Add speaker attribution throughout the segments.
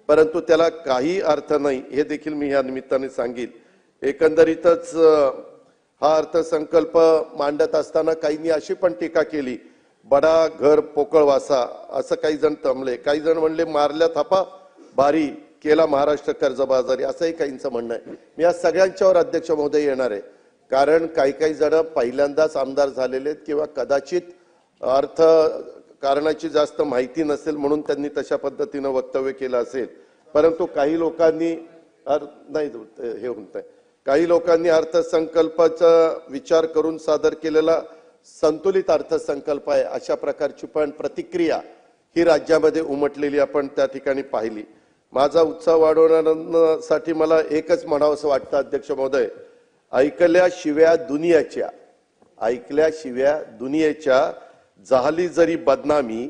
Speaker 1: परंतु त्याला काही अर्थ नाही हे देखील मी या निमित्ताने सांगेन। एकंदरीतच हा अर्थसंकल्प मांडत असताना काहींनी अशी पण टीका केली, बडा घर पोकळ वासा, असं काही जण तमले, काही जण म्हणले मारल्या थापा भारी केला महाराष्ट्र कर्जबाजारी, असंही काहींचं म्हणणं आहे। मी या सगळ्यांच्यावर अध्यक्ष महोदय येणार आहे, कारण काही जण पहिल्यांदाच आमदार झालेले आहेत किंवा कदाचित अर्थ कारणाची जास्त माहिती नसेल म्हणून त्यांनी तशा पद्धतीने वक्तव्य केलं असेल। परंतु काही लोकांनी नाही हे होत आहे, काही लोकांनी अर्थसंकल्पाचा विचार करून सादर केलेला संतुलित अर्थसंकल्प आहे अशा प्रकारची पण प्रतिक्रिया ही राज्यामध्ये उमटलेली आपण त्या ठिकाणी पाहिली। माझा उत्साह वाढवण्यासाठी मला एकच म्हणावंसं वाटतं अध्यक्ष महोदय, ऐकल्या शिव्या दुनियेच्या झाली जरी बदनामी,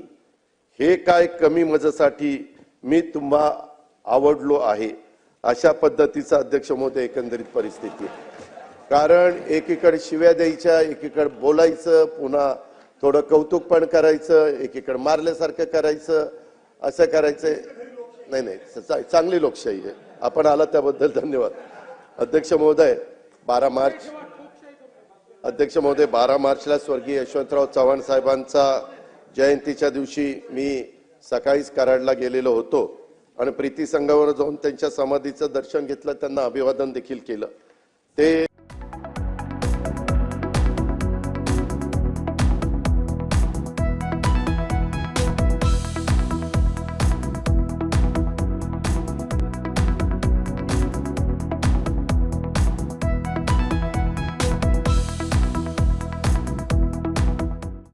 Speaker 1: हे काय कमी मजेसाठी मी तुम्हा आवडलो आहे, अशा पद्धतीचा अध्यक्ष महोदय एकंदरीत परिस्थिती आहे। कारण एकीकडे शिव्या द्यायच्या, एकीकडे बोलायचं, पुन्हा थोडं कौतुक पण करायचं, एकीकडे मारल्यासारखं करायचं, असं करायचं नाही, चांगली लोकशाही आहे। आपण आला त्याबद्दल धन्यवाद। अध्यक्ष महोदय 12 मार्चला स्वर्गीय यशवंतराव चव्हाण साहेबांचा जयंतीच्या दिवशी मी सकाळीच कराडला गेलेलो होतो आणि प्रीती संघावर जाऊन त्यांच्या समाधीचं दर्शन घेतलं, त्यांना अभिवादन देखील केलं। ते